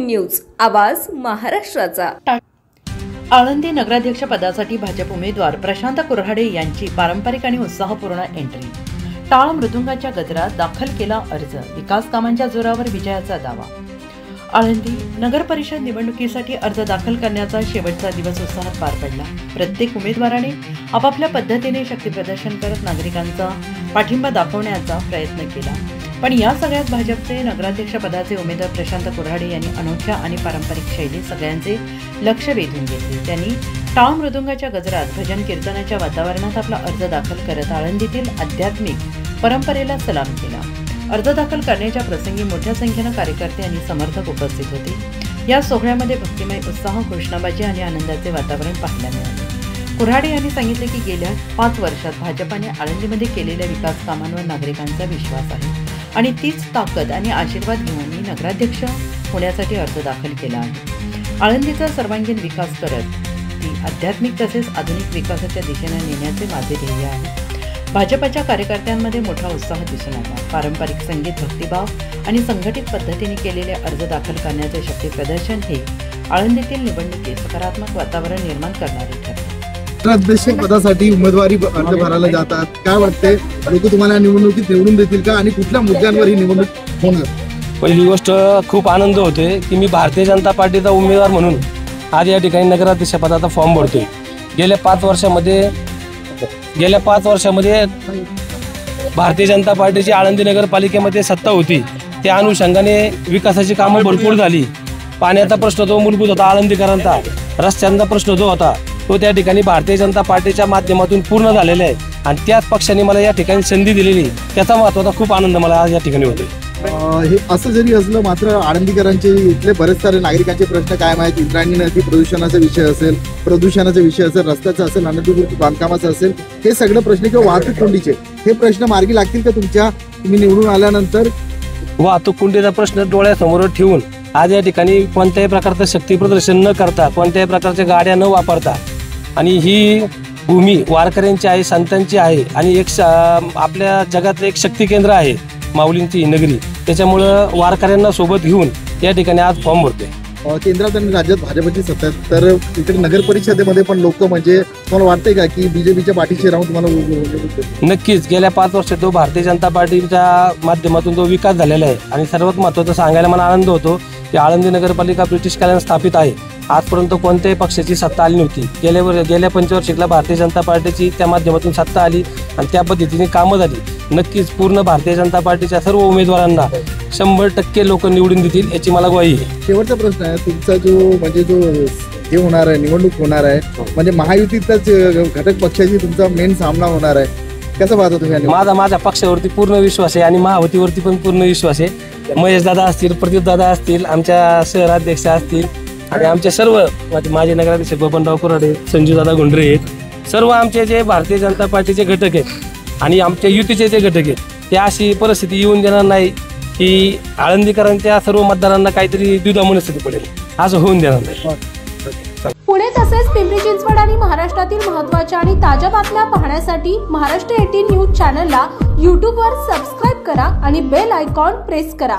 News, आवाज महाराष्ट्राचा। आळंदी नगराध्यक्ष पदासाठी भाजप उमेदवार प्रशांत कुऱ्हाडे यांची पारंपरिक आणि उत्साहपूर्ण एंट्री। टाळ मृदुंगाच्या गजरात दाखल केला अर्ज, विकास कामांच्या जोरावर विजयाचा दावा। आळंदी नगर परिषद निवडणुकीसाठी अर्ज दाखल करण्याचा शेवटचा दिवस उत्साहात पार पडला। प्रत्येक उमेदवाराने आपापल्या पद्धतीने शक्ती प्रदर्शन करत नागरिकांचा पाठिंबा दाखवण्याचा प्रयत्न केला। पण या सगळ्यात भाजपचे नगराध्यक्ष पदाचे उमेदवार प्रशांत कुऱ्हाडे यांनी अनोख्या आणि पारंपरिक शैलीत सगळ्यांचे लक्ष वेधून घेतले। त्यांनी टाळ मृदुंगाच्या गजरात भजन कीर्तनाच्या वातावरणात आपला अर्ज दाखल करत आळंदीतील आध्यात्मिक परंपरेला सलाम केला। अर्ज दाखल करण्याच्या प्रसंगी मोठ्या संख्येने कार्यकर्ते आणि समर्थक उपस्थित होते। या सोहळ्यामध्ये भक्तिमय उत्साह, घोषणाबाजी आणि आनंदाचे वातावरण पाहायला मिळाले। कुऱ्हाडे यांनी सांगितले की गेल्या 5 वर्षात भाजपाने आळंदीमध्ये केलेल्या विकास कामांवर नागरिकांचा विश्वास आहे आणि तीच ताकद आणि आशीर्वाद घेऊन मी नगराध्यक्ष होण्यासाठी अर्ज दाखल केला आहे। आळंदीचा सर्वांगीण विकास करत ती आध्यात्मिक तसेच आधुनिक विकासाच्या दिशेने नेण्याचे माझे ध्येय आहे। भाजपच्या कार्यकर्त्यांमध्ये मोठा उत्साह दिसून आला। पारंपरिक संगीत, भक्तिभाव आणि संघटित पद्धतीने केलेले अर्ज दाखल करण्याचे शक्ती प्रदर्शन हे आळंदीतील निवडणुकीत सकारात्मक वातावरण निर्माण करणारे ठरले। नगराध्यक्ष पदासाठी उमेदवारी अर्ज भरायला जातात, काय वाटते, लोक तुम्हाला निवडणुकीत निवडून देतील का आणि कुठल्या मुद्द्यांवर ही निवडणूक होणार? पहिली गोष्ट खूप आनंद होते की मी भारतीय जनता पार्टीचा उमेदवार म्हणून आज या ठिकाणी नगराध्यक्ष पदाचा फॉर्म भरतोय। गेल्या 5 वर्षामध्ये भारतीय जनता पार्टीची आळंदी नगरपालिकेमध्ये सत्ता होती। त्या अनुषंगाने विकासाची कामं भरपूर झाली। पाण्याचा प्रश्न जो मूलभूत होता आळंदीकरांचा, रस्त्यांचा प्रश्न जो होता तो त्या ठिकाणी भारतीय जनता पार्टीच्या माध्यमातून पूर्ण झालेला आहे आणि त्याच पक्षाने मला या ठिकाणी संधी दिलेली, त्याचा महत्त्वाचा खूप आनंद मला आज या ठिकाणी होतो। हे असं जरी असलं मात्र आळंदीकरांचे इथले बरेच सारे नागरिकांचे प्रश्न कायम आहेत। इंद्रायणी नदी प्रदूषणाचा विषय असेल, रस्त्याचा असेल, अनधिकृत बांधकामाचा असेल, हे सगळे प्रश्न किंवा वाहतूक कोंडीचे हे प्रश्न मार्गी लागतील का तुम्ही निवडून आल्यानंतर? वाहतूक कोंडीचा प्रश्न डोळ्यासमोर ठेवून आज या ठिकाणी कोणत्याही प्रकारचं शक्ती प्रदर्शन न करता, कोणत्याही प्रकारच्या गाड्या न वापरता, आणि ही भूमी वारकऱ्यांची आहे, संतांची आहे आणि एक आपल्या जगातलं एक शक्ती केंद्र आहे माऊलींची नगरी, त्याच्यामुळं वारकऱ्यांना सोबत घेऊन या ठिकाणी आज फॉर्म भरतोय। केंद्रात आणि राज्यात भाजपची सत्ता आहे, तर इकडे नगर परिषदेमध्ये पण लोक म्हणजे तुम्हाला वाटतंय का की बीजेपीच्या पाठीशी राहून तुम्हाला? नक्कीच गेल्या 5 वर्षात जो भारतीय जनता पार्टीच्या माध्यमातून जो विकास झालेला आहे आणि सर्वात महत्त्वाचं सांगायला मला आनंद होतो की आळंदी नगरपालिका ब्रिटिश काळाने स्थापित आहे। आजपर्यंत कोणत्याही पक्षाची सत्ता आली नव्हती। गेल्या पंचवार्षिकला भारतीय जनता पार्टीची त्या माध्यमातून सत्ता आली आणि त्या पद्धतीने कामं झाली। नक्कीच पूर्ण भारतीय जनता पार्टीच्या सर्व उमेदवारांना 100% लोक निवडून देतील याची मला ग्वाही आहे। शेवटचा प्रश्न आहे, तुमचा जो हे होणार आहे, निवडणूक होणार आहे, म्हणजे महायुतीचाच घटक पक्षाची तुमचा मेन सामना होणार आहे, कसं पाहता तुम्ही? माझा पक्षावरती पूर्ण विश्वास आहे आणि महायुतीवरती पण पूर्ण विश्वास आहे। महेश दादा असतील, प्रदीप दादा असतील, आमच्या शहराध्यक्ष असतील आणि आमचे सर्व माझे नगराध्यक्ष बबनराव कुऱ्हाडे, संजू दादा गुंडरे आहेत, सर्व आमचे जे भारतीय जनता पार्टीचे घटक आहेत आणि आमच्या युतीचे जे घटक आहेत, ते अशी परिस्थिती येऊन देणार नाही की आळंदीकरांच्या सर्व मतदारांना काहीतरी द्विधा मनस्थिती पडेल, असं होऊन देणार नाही। पुणे तसेच पिंपरी चिंचवड आणि महाराष्ट्रातील महत्त्वाच्या आणि ताज्या बातम्या पाहण्यासाठी महाराष्ट्र 18 न्यूज चॅनलला YouTube वर सबस्क्राईब करा आणि बेल आयकॉन प्रेस करा।